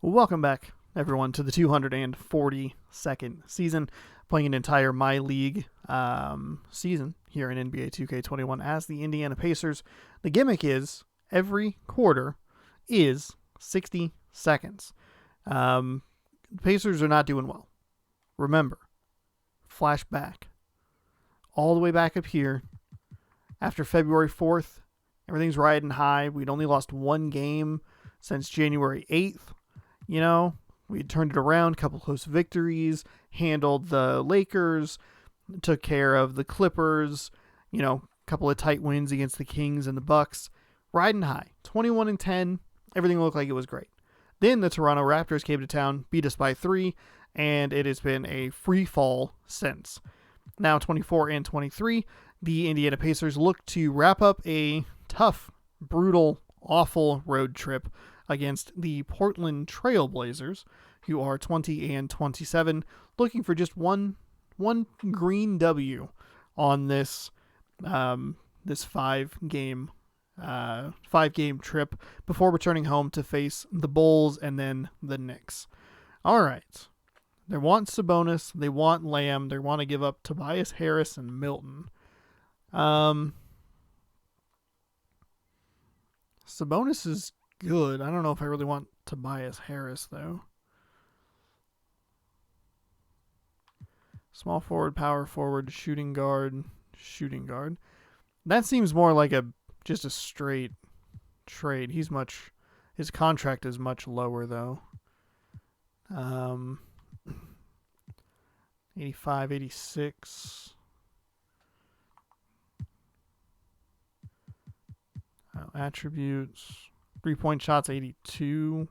Welcome back, everyone, to the 242nd season, playing an entire MyLeague season here in NBA 2K21 as the Indiana Pacers. The gimmick is every quarter is 60 seconds. The Pacers are not doing well. Remember, flashback, all the way back up here, after February 4th, everything's riding high. We'd only lost one game since January 8th. You know, we had turned it around, a couple close victories, handled the Lakers, took care of the Clippers, you know, a couple of tight wins against the Kings and the Bucks. Riding high, 21-10, everything looked like it was great. Then the Toronto Raptors came to town, beat us by 3, and it has been a free fall since. Now 24-23, the Indiana Pacers look to wrap up a tough, brutal, awful road trip against the Portland Trail Blazers, who are 20-27, looking for just one green W on this this five-game trip before returning home to face the Bulls and then the Knicks. All right. They want Sabonis, they want Lamb, they want to give up Tobias Harris and Milton. Sabonis is good. I don't know if I really want Tobias Harris, though. Small forward, power forward, shooting guard. That seems more like just a straight trade. His contract is much lower, though. 85, 86. Attributes. 3-point shots, 82.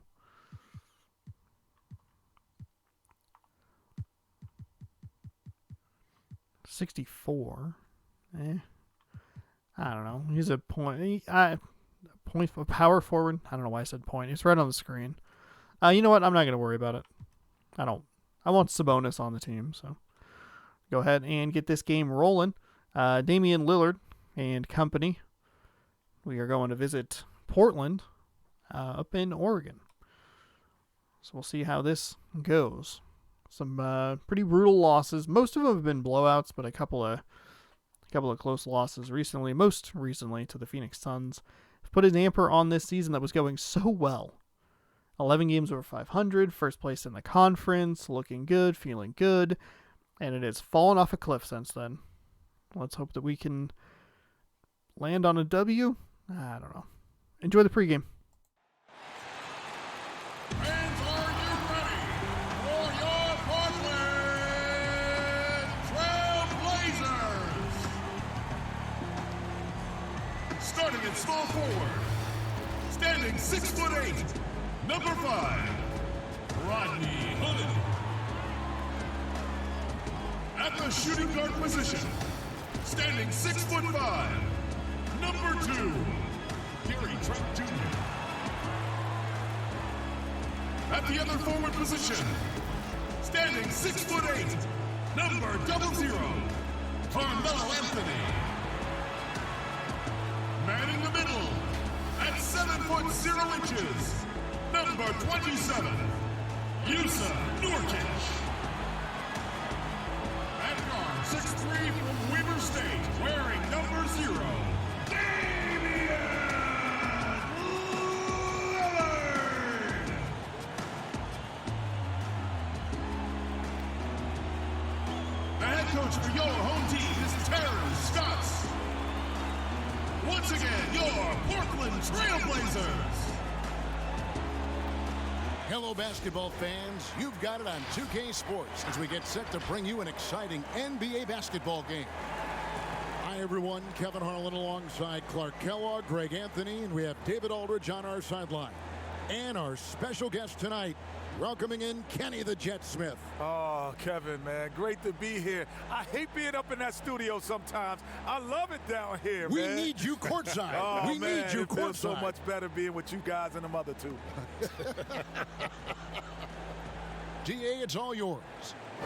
$64. I don't know. He's a point for power forward. I don't know why I said point. It's right on the screen. You know what? I'm not going to worry about it. I want Sabonis on the team, so go ahead and get this game rolling. Damian Lillard and company. We are going to visit Portland up in Oregon. So we'll see how this goes. Some pretty brutal losses. Most of them have been blowouts, but a couple of close losses recently. Most recently to the Phoenix Suns. Have put a damper on this season that was going so well. 11 games over 500, first place in the conference, looking good, feeling good, and it has fallen off a cliff since then. Let's hope that we can land on a W. I don't know. Enjoy the pregame. Fans, are you ready for your Portland Trail Blazers? Starting at small forward, standing 6'8", number 5, Rodney Hood. At the shooting guard position, standing 6'5", number 2, Gary Trent Jr. At the other forward position, standing 6'8", number 00, Carmelo Anthony. Manning the middle, at 7'0", number 27, Yusuf Nurkic. At guard, 6'3", from Weber State, wearing number 0, Damian Lillard. The head coach for your home team is Terry Stotts. Once again, your Portland Trail Blazers. Hello, basketball fans. You've got it on 2K Sports as we get set to bring you an exciting NBA basketball game. Hi, everyone. Kevin Harlan alongside Clark Kellogg, Greg Anthony, and we have David Aldridge on our sideline. And our special guest tonight, welcoming in Kenny the Jet Smith. Oh, Kevin, man, great to be here. I hate being up in that studio sometimes. I love it down here, we man. We need you courtside. Oh, we man, need you it feels so courtside. much better being with you guys and them other two. DA, it's all yours.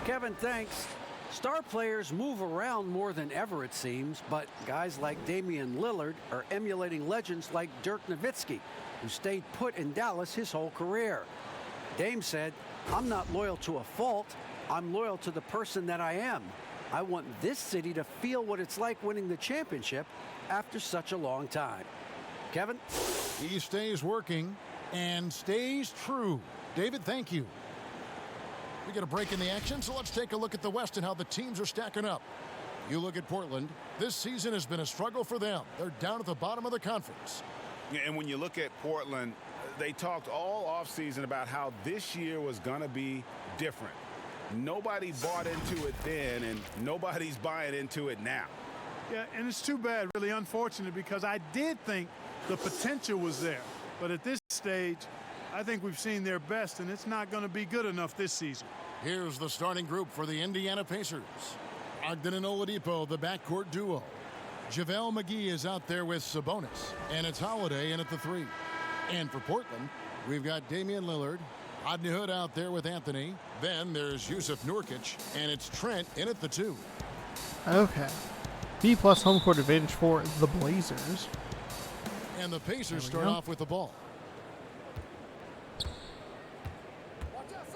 Kevin, thanks. Star players move around more than ever, it seems, but guys like Damian Lillard are emulating legends like Dirk Nowitzki, who stayed put in Dallas his whole career. Dame said, "I'm not loyal to a fault. I'm loyal to the person that I am. I want this city to feel what it's like winning the championship after such a long time." Kevin? He stays working and stays true. David, thank you. We get a break in the action, so let's take a look at the West and how the teams are stacking up. You look at Portland. This season has been a struggle for them. They're down at the bottom of the conference. Yeah, and when you look at Portland, they talked all offseason about how this year was going to be different. Nobody bought into it then, and nobody's buying into it now. Yeah, and it's too bad, really unfortunate, because I did think the potential was there. But at this stage, I think we've seen their best, and it's not going to be good enough this season. Here's the starting group for the Indiana Pacers. Ogden and Oladipo, the backcourt duo. JaVale McGee is out there with Sabonis, and it's Holiday in at the 3. And for Portland, we've got Damian Lillard, Rodney Hood out there with Anthony. Then there's Yusuf Nurkic, and it's Trent in at the 2. Okay. B+ home court advantage for the Blazers. And the Pacers start off with the ball.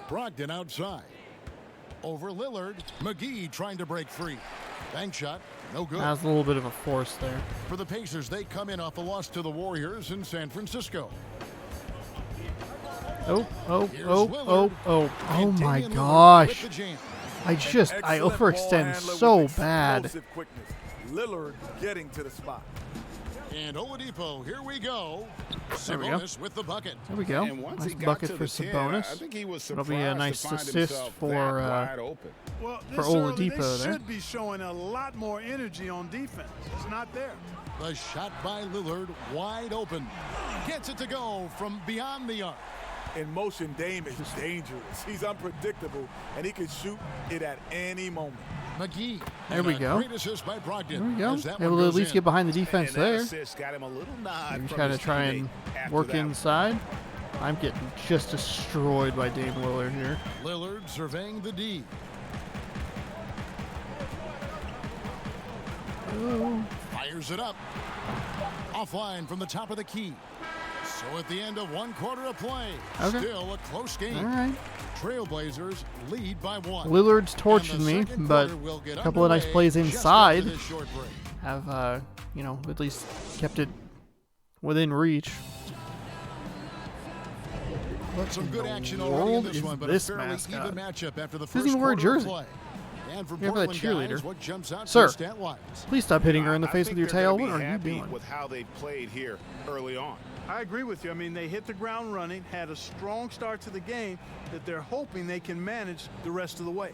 Brogdon outside. Over Lillard. McGee trying to break free. Bank shot. No good. That was a little bit of a force there. For the Pacers, they come in off a loss to the Warriors in San Francisco. Oh my Damian Lillard gosh. with the jam. I Excellent overextend ball so handler with bad. explosive quickness. Lillard getting to the spot. And Oladipo, here we go. There we go. Sabonis with the bucket. There we go. And once Nice he got bucket to for the 10, Sabonis. I think he was That'll surprised be a nice to find assist himself for that wide open. Well, For this early, Oladipo they there. should be showing a lot more energy on defense. It's not there. The shot by Lillard, wide open. Gets it to go from beyond the arc. In motion, Dame is dangerous. He's unpredictable, and he can shoot it at any moment. McGee. There we And a go. Great assist by Brogdon. There we go. as that Able one to at goes least in. get behind the defense And that there. assist got him a little nod Maybe from try to his try and teammate after work that one. inside. I'm getting just destroyed by Dame Lillard here. Lillard surveying the D. Oh. Fires it up. Offline from the top of the key. So at the end of 1 quarter of play, Okay. still a close game. All right. Trailblazers lead by 1. Lillard's And torching the me, second but quarter will get a couple of nice underway plays just inside after this short break. have, at least kept it within reach. Some good action world already in this is one, but this a fairly mascot? even matchup after the Doesn't first even wear a quarter of jersey. play. And for Here for that Portland cheerleader. guys, what jumps out Sir. stat-wise? Please stop hitting her in the I face think with your they're tail. gonna What be are you happy doing? with how they played here early on. I agree with you. I mean, they hit the ground running, had a strong start to the game that they're hoping they can manage the rest of the way.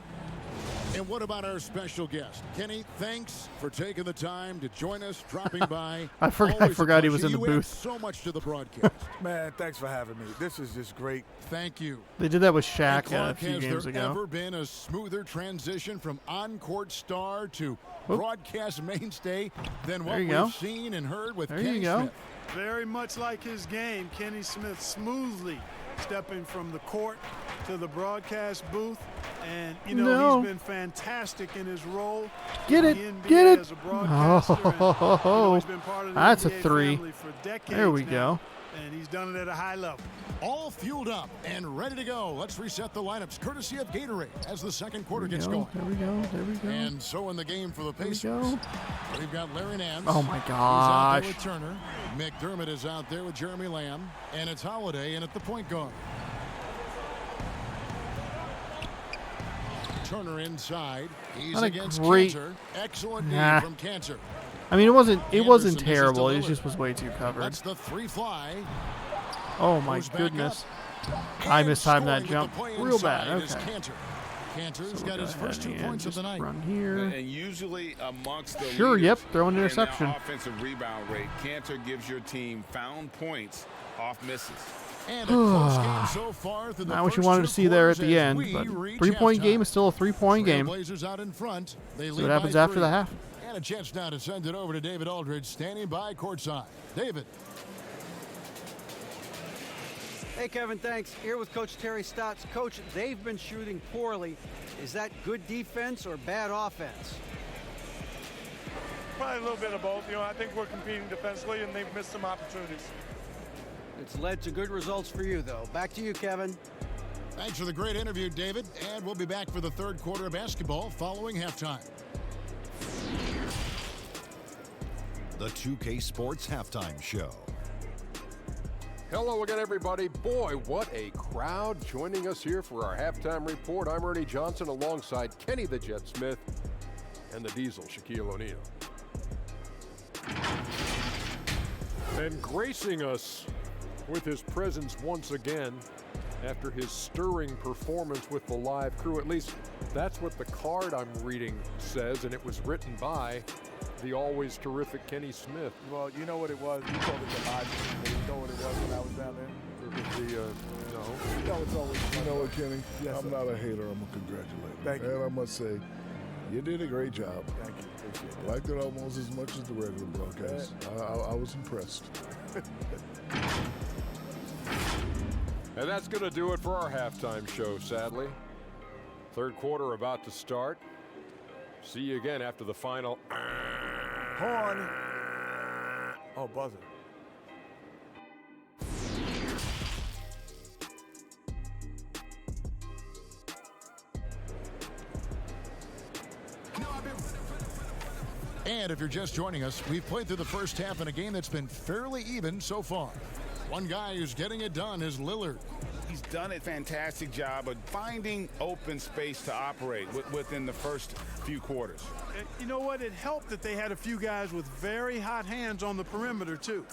And what about our special guest? Kenny, thanks for taking the time to join us, dropping by. I Always a forgot he was pleasure. in the You add booth. so much to the broadcast. Man, thanks for having me. This is just great. Thank you. They did that with And Shaq a Clark, few has games there ago. ever been a smoother transition from on-court star to Oop. broadcast mainstay than what There you we've go. seen and heard with There Kenny you go. Smith? Very much like his game, Kenny Smith smoothly stepping from the court to the broadcast booth. And, No. he's been fantastic in his role. Get in it, the NBA get it. As a broadcaster. And, he's been part of the That's a NBA 3. family for decades There we now, go. And he's done it at a high level. All fueled up and ready to go. Let's reset the lineups, courtesy of Gatorade, as the second quarter gets going. There we go. There we go. And so in the game for the There we Pacers, go. we've got Larry Nance. Oh my Who's out there gosh. with Turner. McDermott is out there with Jeremy Lamb. And it's Holiday in at the point guard. Turner inside. He's Not a against great- Cantor. Excellent D Nah. from Cantor. I mean, it wasn't Anderson misses terrible. to It Lillard. just was way too covered. That's the 3 fly. Oh my Goes back goodness. up. I And mistimed that scoring with jump the play real bad. inside is Okay. Cantor. Cantor's So we'll got go his ahead first 2 and points of just the night. run here. And usually amongst the Sure, leaders yep, throw an in their interception. offensive rebound rate, Cantor gives your team found points off misses. And a close game so far through the Not what you first wanted 2 to see there at quarters the as end, we but reach 3-point game halftime. is still a 3-point game. Blazers out in front. They See lead what happens by after 3. the half. And a chance now to send it over to David Aldridge, standing by courtside. David. Hey, Kevin, thanks. Here with Coach Terry Stotts. Coach, they've been shooting poorly. Is that good defense or bad offense? Probably a little bit of both. I think we're competing defensively, and they've missed some opportunities. It's led to good results for you, though. Back to you, Kevin. Thanks for the great interview, David. And we'll be back for the third quarter of basketball following halftime. The 2K Sports Halftime Show. Hello again, everybody. Boy, what a crowd joining us here for our halftime report. I'm Ernie Johnson alongside Kenny the Jet Smith and the Diesel, Shaquille O'Neal. And gracing us with his presence once again after his stirring performance with the live crew. At least that's what the card I'm reading says, and it was written by the always terrific Kenny Smith. Well, you know what it was. You told it to live. You know what it was when I was down there. No. You know it's always fun. You know what, Kenny? Yes, I'm sir. not a hater. I'm a congratulator. Thank you. And I must say, you did a great job. Thank you. Appreciate it. Liked it almost as much as the regular broadcast. I was impressed. And that's going to do it for our halftime show, sadly. Third quarter about to start. See you again after the final. Horn. Oh, buzzer. And if you're just joining us, we've played through the first half in a game that's been fairly even so far. One guy who's getting it done is Lillard. He's done a fantastic job of finding open space to operate within the first few quarters. You know what? It helped that they had a few guys with very hot hands on the perimeter, too.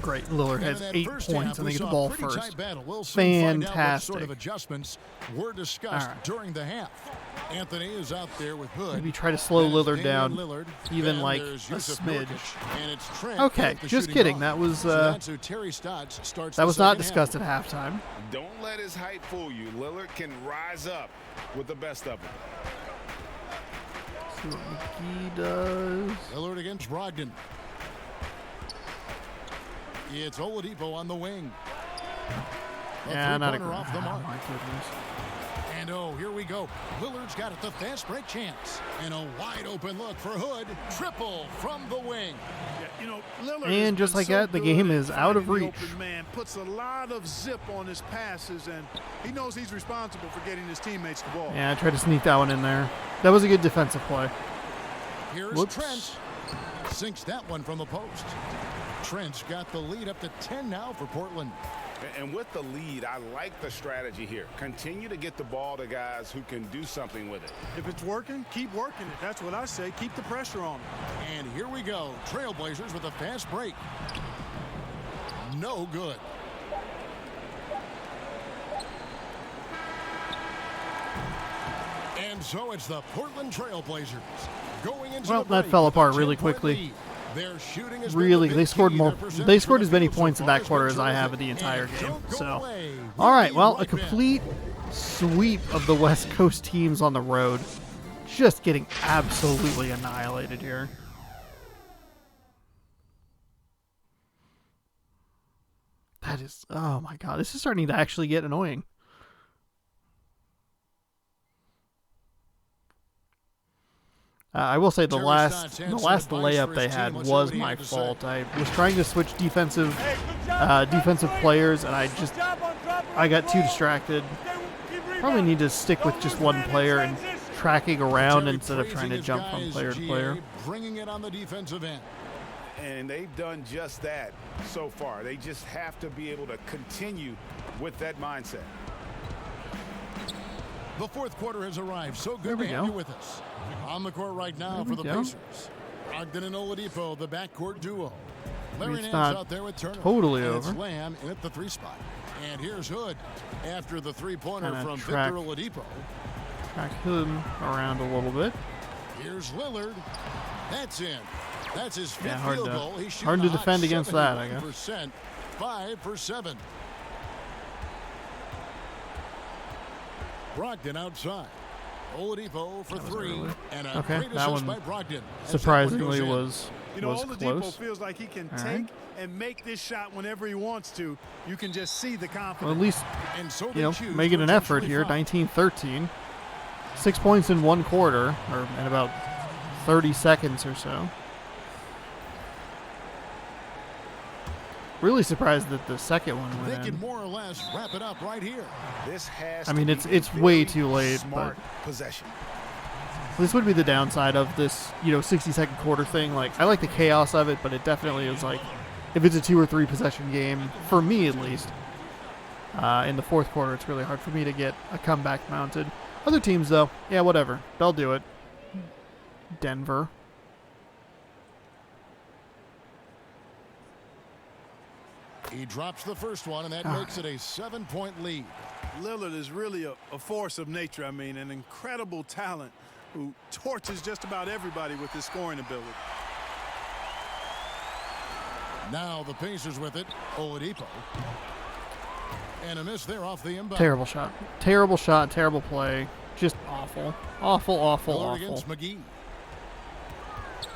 Great. Lillard has 8 points and they get the ball first. We'll Fantastic. Sort of adjustments were discussed during the half. Anthony is out there with Hood. Maybe try to slow Lillard down, even like a smidge. Okay, just kidding. That was not discussed at halftime. Don't let his height fool you. Lillard can rise up with the best of them. See what McGee does. Lillard against Brogdon. It's Oladipo on the wing. Yeah, not a good. Off the mark. Oh, my goodness. And oh, here we go. Lillard's got it, the fast break chance. And a wide open look for Hood. Triple from the wing. Yeah, you know, Lillard And just like that, the game is out of reach. Open man puts a lot of zip on his passes, and he knows he's responsible for getting his teammates the ball. Yeah, I tried to sneak that one in there. That was a good defensive play. Here's Whoops. Trent. Sinks that one from the post. Trent's got the lead up to 10 now for Portland. And with the lead, I like the strategy here. Continue to get the ball to guys who can do something with it. If it's working, keep working it. That's what I say. Keep the pressure on them. And here we go. Trailblazers with a fast break. No good. And so it's the Portland Trailblazers going into Well, the that break fell with a apart really 10-point quickly. lead. Their shooting has Really, been they scored more. They scored as many field, points in that quarter as I have in the entire game. So, all right. Well, a complete sweep of the West Coast teams on the road, just getting absolutely annihilated here. That is, oh my God, this is starting to actually get annoying. I will say the last layup they had was my fault. I was trying to switch defensive players, and I got too distracted. Probably need to stick with just one player and tracking around instead of trying to jump from player to player. Bringing it on the defensive end. And they've done just that so far. They just have to be able to continue with that mindset. The fourth quarter has arrived. So good to have you with us. On the court right now for the Pacers. Brogdon and Oladipo, the backcourt duo. Larry Nance out there with Turner. Totally and over. It's Lamb in at the 3 spot. And here's Hood after the three-pointer from track Victor Oladipo. Track him around a little bit. Here's Lillard. That's in. That's his fifth hard field to, goal. He's hard to shooting defend against that, I guess. 5 for 7. Brogdon outside. Oladipo for 3. And a great assist by Brogdon. Surprisingly was Oladipo close. feels like he can take and make this shot whenever he wants to. You can just see the confidence. Well, at least, and so making an effort here. 19-13. 6 points in 1 quarter, or in about 30 seconds or so. Really surprised that the second one They went can in. more or less wrap it up right here. This has I mean, to it's be a way very too late, smart but possession. this would be the downside of this, 60-second quarter thing. Like, I like the chaos of it, but it definitely is like, if it's a 2 or 3 possession game, for me at least, in the fourth quarter, it's really hard for me to get a comeback mounted. Other teams, though, yeah, whatever. They'll do it. Denver. He drops the first one, and that makes it a 7-point lead. Lillard is really a force of nature. I mean, an incredible talent who torches just about everybody with his scoring ability. Now the Pacers with it. Oladipo. And a miss there off the inbound. Terrible shot. Terrible shot. Terrible play. Just awful. Awful, awful, Lillard awful. against McGee.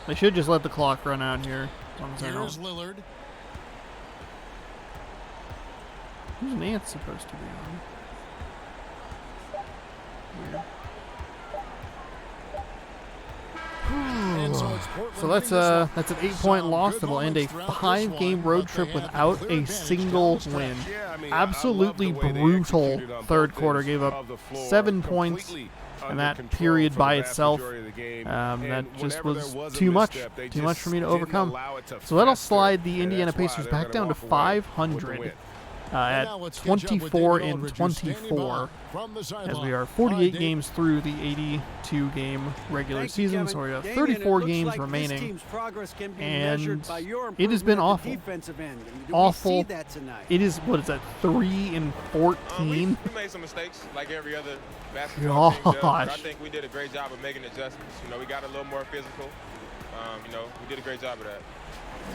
They should just let the clock run out here. As long as I Here's don't. Lillard. Who's Nance supposed to be on? Weird. And so it's Portland So that's leading this one. that's an 8-point Some loss good that will end a moments throughout this 5-game one, road but trip they have without the clear a advantage single down the win. stretch. Yeah, I mean, Absolutely I love the way they brutal executed on third both quarter. ends Gave of up the floor, 7 points, completely and under that control period for by the vast itself, majority of the game. that And just whenever was there was a too much, misstep, they too much just for me to didn't overcome. allow it to So that'll fester, slide the and Indiana that's why Pacers they're back gonna down to walk away with the 500 win. at Now let's catch up with 24 David and Aldridge, who's standing 24, by from the as sideline. we are Hi, 48 Dave. games through the 82-game regular Thank you, season. Kevin. So we have Damian, 34 it looks games like This remaining. team's progress can be And measured by your it has been improvement at awful. the defensive end. Do Awful. We see that tonight? It is, what is that, 3 and 14? We made some mistakes, like every other basketball team does. Gosh. I think we did a great job of making adjustments. We got a little more physical. We did a great job of that.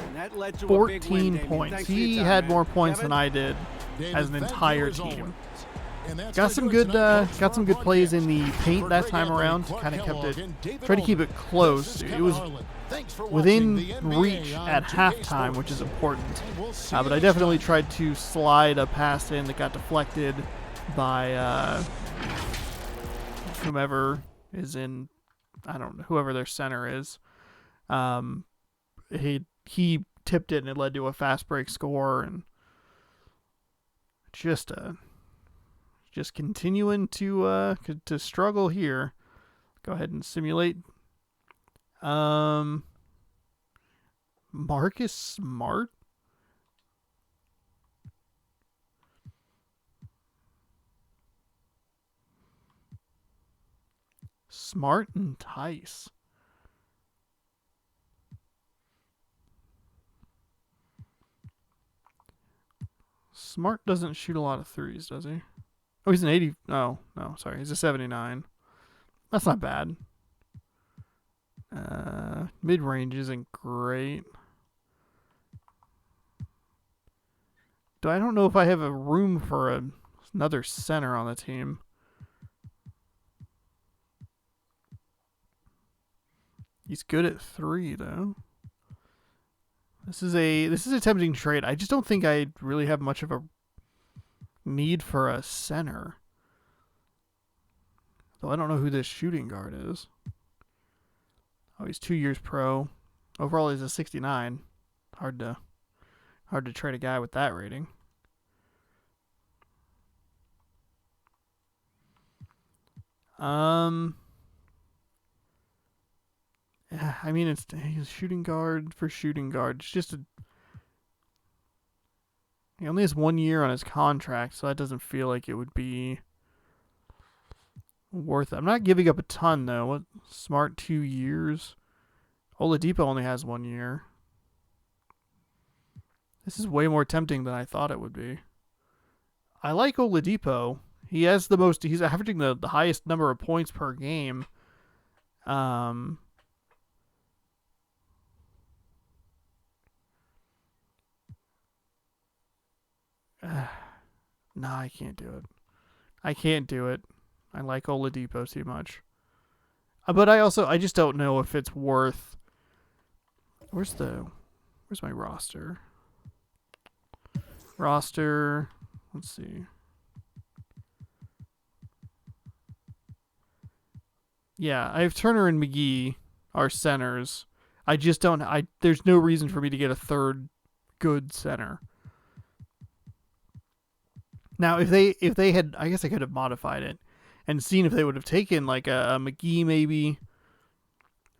And that led to a big win, 14 Damian. points. Thanks for your He time, had man. more points Kevin? than I did David, as an thank you entire as team. always. And that's Got gonna some do it good, tonight, folks, got some for good our plays in broadcast. the paint For that Greg time Anthony, around. Clark Kind of kept Kellogg, it, and David tried to keep it Aldridge. close. This is It Kevin was Harlan. Thanks for within watching the NBA reach on at 2K halftime, Sports. which is important. And we'll see But you I next definitely time. tried to slide a pass in that got deflected by whomever is in, I don't know, whoever their center is. He tipped it and it led to a fast break score, and just continuing to struggle here. Go ahead and simulate. Marcus Smart. Smart and Tice. Smart doesn't shoot a lot of threes, does he? Oh, he's an 80. Oh, no, sorry. He's a 79. That's not bad. Mid-range isn't great. I don't know if I have a room for another center on the team. He's good at 3, though. This is a tempting trade. I just don't think I really have much of a need for a center. Though I don't know who this shooting guard is. Oh, he's 2 years pro. Overall, he's a 69. Hard to trade a guy with that rating. Yeah, I mean, he's shooting guard for shooting guard. It's just he only has 1 year on his contract, so that doesn't feel like it would be worth it. I'm not giving up a ton, though. What Smart 2 years? Oladipo only has 1 year. This is way more tempting than I thought it would be. I like Oladipo. He's averaging the highest number of points per game. No, I can't do it. I like Oladipo too much. But I just don't know if it's worth. Where's my roster? Let's see. Yeah, I have Turner and McGee, our centers. I just don't. There's no reason for me to get a third good center. Now, if they had, I guess I could have modified it and seen if they would have taken like a McGee, maybe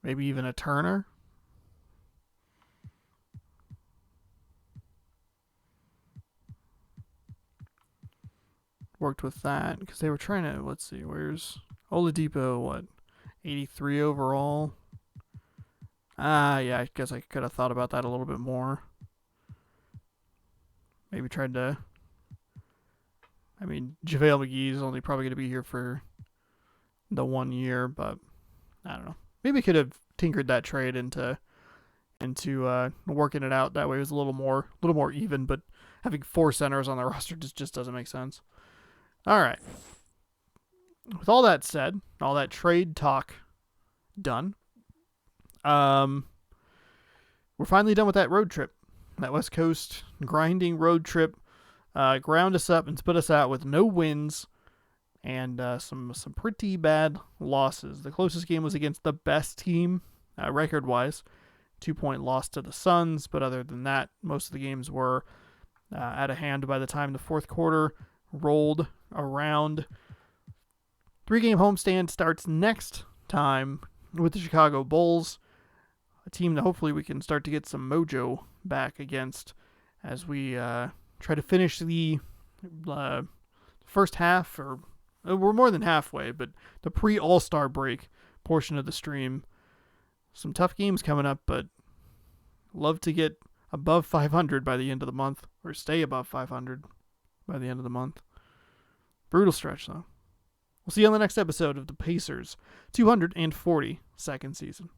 even a Turner. Worked with that because they were trying to, let's see, where's Oladipo, what, 83 overall? Yeah, I guess I could have thought about that a little bit more. Maybe tried to, I mean, JaVale McGee is only probably going to be here for the 1 year, but I don't know. Maybe I could have tinkered that trade into working it out. That way it was a little more even, but having 4 centers on the roster just doesn't make sense. All right. With all that said, all that trade talk done, we're finally done with that road trip. That West Coast grinding road trip ground us up and spit us out with no wins and some pretty bad losses. The closest game was against the best team record-wise, 2-point loss to the Suns, but other than that, most of the games were out of hand by the time the fourth quarter rolled around. 3-game homestand starts next time with the Chicago Bulls, a team that hopefully we can start to get some mojo back against as we try to finish the first half, or we're more than halfway, but the pre-All-Star break portion of the stream. Some tough games coming up, but love to get above 500 by the end of the month, or stay above 500 by the end of the month. Brutal stretch, though. We'll see you on the next episode of the Pacers' 242nd season.